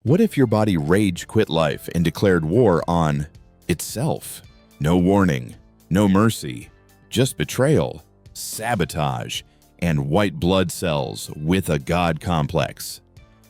What if your body rage quit life and declared war on itself? No warning, no mercy, just betrayal, sabotage, and white blood cells with a God complex.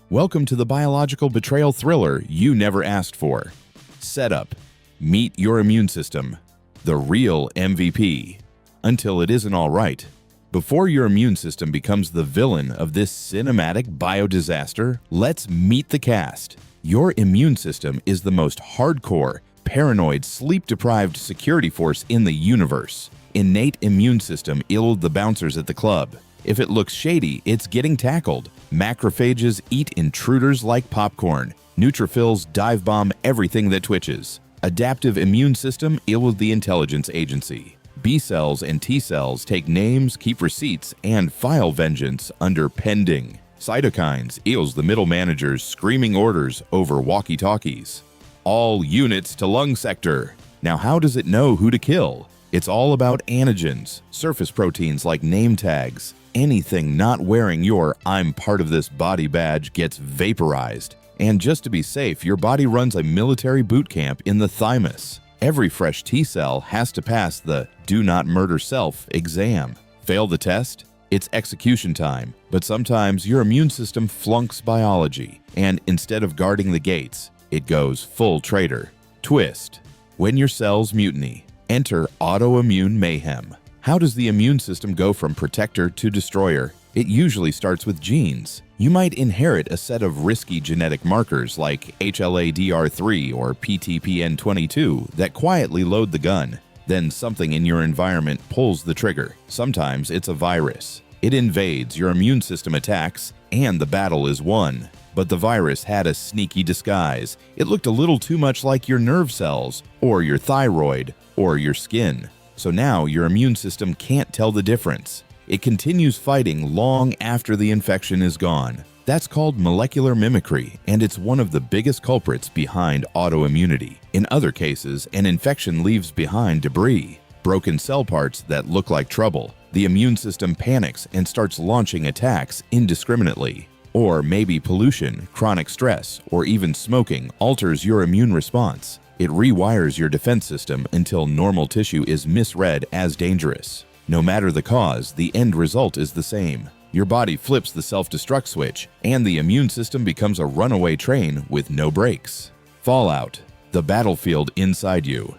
Welcome to the biological betrayal thriller you never asked for. Setup: meet your immune system, the real MVP, until it isn't all right. Before your immune system becomes the villain of this cinematic biodisaster, let's meet the cast. Your immune system is the most hardcore, paranoid, sleep-deprived security force in the universe. Innate immune system illed the bouncers at the club. If it looks shady, it's getting tackled. Macrophages eat intruders like popcorn. Neutrophils dive bomb everything that twitches. Adaptive immune system illed the intelligence agency. B cells and T cells take names, keep receipts, and file vengeance under pending. Cytokines eels the middle managers screaming orders over walkie-talkies. All units to lung sector. Now how does it know who to kill? It's all about antigens, surface proteins like name tags. Anything not wearing your "I'm part of this body" badge gets vaporized. And just to be safe, your body runs a military boot camp in the thymus. Every fresh T cell has to pass the "Do Not Murder Self" exam. Fail the test? It's execution time. But sometimes your immune system flunks biology, and instead of guarding the gates, it goes full traitor. Twist: when your cells mutiny, enter autoimmune mayhem. How does the immune system go from protector to destroyer? It usually starts with genes. You might inherit a set of risky genetic markers like HLA-DR3 or PTPN22 that quietly load the gun. Then something in your environment pulls the trigger. Sometimes it's a virus. It invades, your immune system attacks, and the battle is won. But the virus had a sneaky disguise. It looked a little too much like your nerve cells, or your thyroid, or your skin. So now your immune system can't tell the difference. It continues fighting long after the infection is gone. That's called molecular mimicry, and it's one of the biggest culprits behind autoimmunity. In other cases, an infection leaves behind debris, broken cell parts that look like trouble. The immune system panics and starts launching attacks indiscriminately. Or maybe pollution, chronic stress, or even smoking alters your immune response. It rewires your defense system until normal tissue is misread as dangerous. No matter the cause, the end result is the same. Your body flips the self-destruct switch, and the immune system becomes a runaway train with no brakes. Fallout: the battlefield inside you.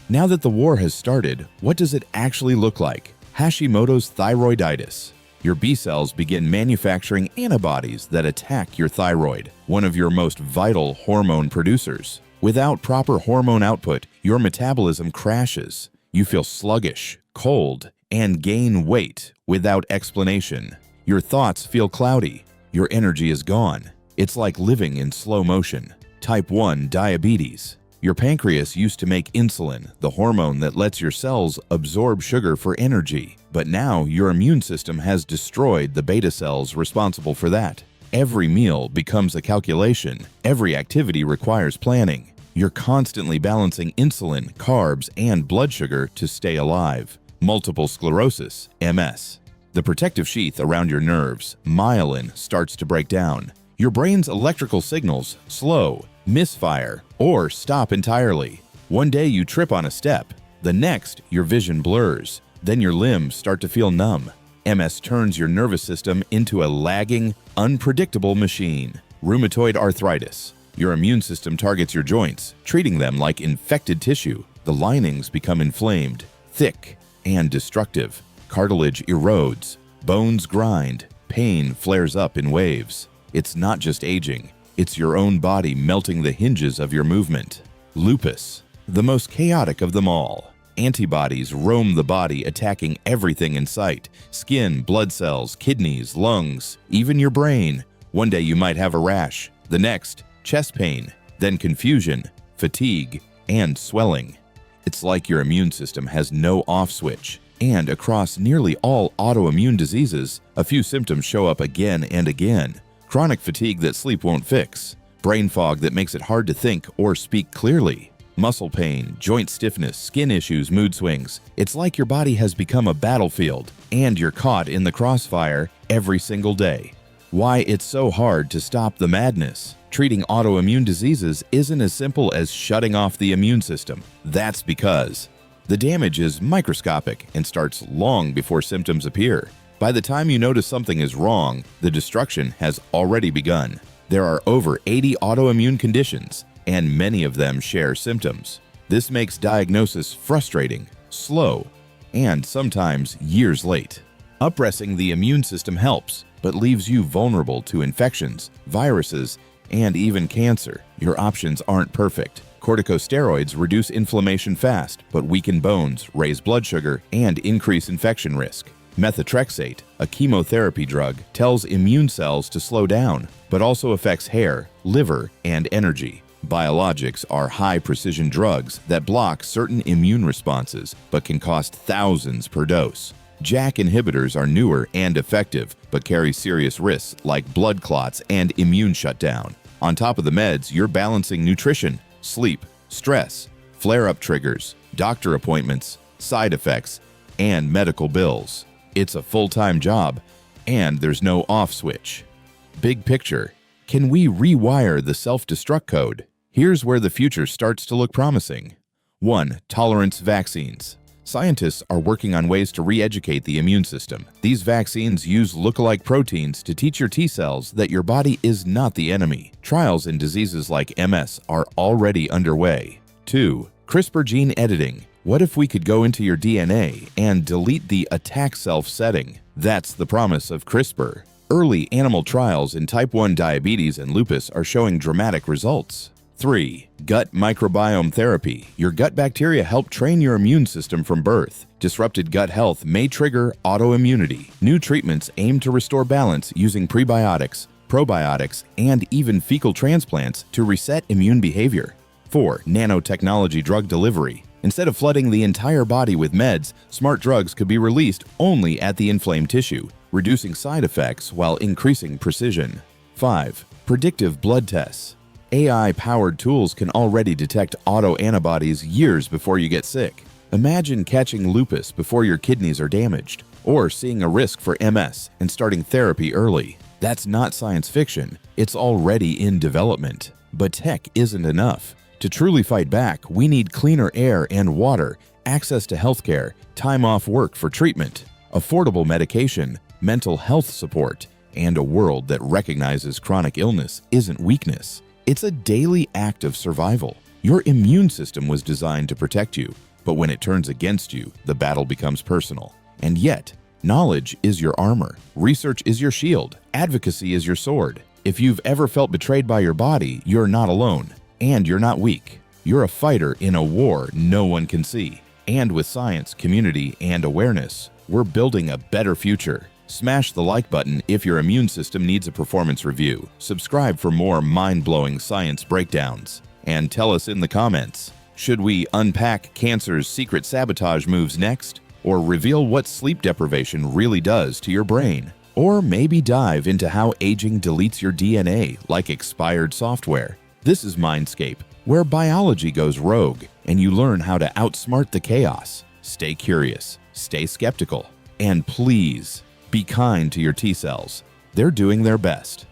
Now that the war has started, what does it actually look like? Hashimoto's thyroiditis. Your B cells begin manufacturing antibodies that attack your thyroid, one of your most vital hormone producers. Without proper hormone output, your metabolism crashes. You feel sluggish, cold, and gain weight without explanation. Your thoughts feel cloudy. Your energy is gone. It's like living in slow motion. Type 1 diabetes. Your pancreas used to make insulin, the hormone that lets your cells absorb sugar for energy. But now your immune system has destroyed the beta cells responsible for that. Every meal becomes a calculation. Every activity requires planning. You're constantly balancing insulin, carbs, and blood sugar to stay alive. Multiple sclerosis, MS. The protective sheath around your nerves, myelin, starts to break down. Your brain's electrical signals slow, misfire, or stop entirely. One day you trip on a step. The next, your vision blurs. Then your limbs start to feel numb. MS turns your nervous system into a lagging, unpredictable machine. Rheumatoid arthritis. Your immune system targets your joints, treating them like infected tissue. The linings become inflamed, thick, and destructive. Cartilage erodes, bones grind, pain flares up in waves. It's not just aging, it's your own body melting the hinges of your movement. Lupus, the most chaotic of them all. Antibodies roam the body, attacking everything in sight: skin, blood cells, kidneys, lungs, even your brain. One day you might have a rash, the next, chest pain, then confusion, fatigue, and swelling. It's like your immune system has no off switch. And across nearly all autoimmune diseases, a few symptoms show up again and again. Chronic fatigue that sleep won't fix. Brain fog that makes it hard to think or speak clearly. Muscle pain, joint stiffness, skin issues, mood swings. It's like your body has become a battlefield, and you're caught in the crossfire every single day. Why it's so hard to stop the madness. treating autoimmune diseases isn't as simple as shutting off the immune system. That's because the damage is microscopic and starts long before symptoms appear. By the time you notice something is wrong, the destruction has already begun. There are over 80 autoimmune conditions, and many of them share symptoms. This makes diagnosis frustrating, slow, and sometimes years late. Suppressing the immune system helps, but leaves you vulnerable to infections, viruses, and even cancer. Your options aren't perfect. Corticosteroids reduce inflammation fast, but weaken bones, raise blood sugar, and increase infection risk. Methotrexate, a chemotherapy drug, tells immune cells to slow down, but also affects hair, liver, and energy. Biologics are high-precision drugs that block certain immune responses, but can cost thousands per dose. JAK inhibitors are newer and effective, but carry serious risks like blood clots and immune shutdown. On top of the meds, you're balancing nutrition, sleep, stress, flare-up triggers, doctor appointments, side effects, and medical bills. It's a full-time job, and there's no off switch. Big picture, can we rewire the self-destruct code? Here's where the future starts to look promising. 1. Tolerance vaccines. Scientists are working on ways to re-educate the immune system. These vaccines use look-alike proteins to teach your T cells that your body is not the enemy. Trials in diseases like MS are already underway. 2. CRISPR gene editing. What if we could go into your DNA and delete the attack self setting? That's the promise of CRISPR. Early animal trials in type 1 diabetes and lupus are showing dramatic results. 3. Gut microbiome therapy. Your gut bacteria help train your immune system from birth. Disrupted gut health may trigger autoimmunity. New treatments aim to restore balance using prebiotics, probiotics, and even fecal transplants to reset immune behavior. 4. Nanotechnology drug delivery. Instead of flooding the entire body with meds, smart drugs could be released only at the inflamed tissue, reducing side effects while increasing precision. 5. Predictive blood tests. AI-powered tools can already detect autoantibodies years before you get sick. Imagine catching lupus before your kidneys are damaged, or seeing a risk for MS and starting therapy early. That's not science fiction, it's already in development. But tech isn't enough. To truly fight back, we need cleaner air and water, access to healthcare, time off work for treatment, affordable medication, mental health support, and a world that recognizes chronic illness isn't weakness. It's a daily act of survival. Your immune system was designed to protect you, but when it turns against you, the battle becomes personal. And yet, knowledge is your armor, research is your shield, advocacy is your sword. If you've ever felt betrayed by your body, you're not alone. And you're not weak. You're a fighter in a war no one can see. And with science, community, and awareness, we're building a better future. Smash the like button if your immune system needs a performance review. Subscribe for more mind-blowing science breakdowns. And tell us in the comments, should we unpack cancer's secret sabotage moves next? Or reveal what sleep deprivation really does to your brain? Or maybe dive into how aging deletes your DNA like expired software? This is Mindscape, where biology goes rogue and you learn how to outsmart the chaos. Stay curious, stay skeptical, and please be kind to your T cells. They're doing their best.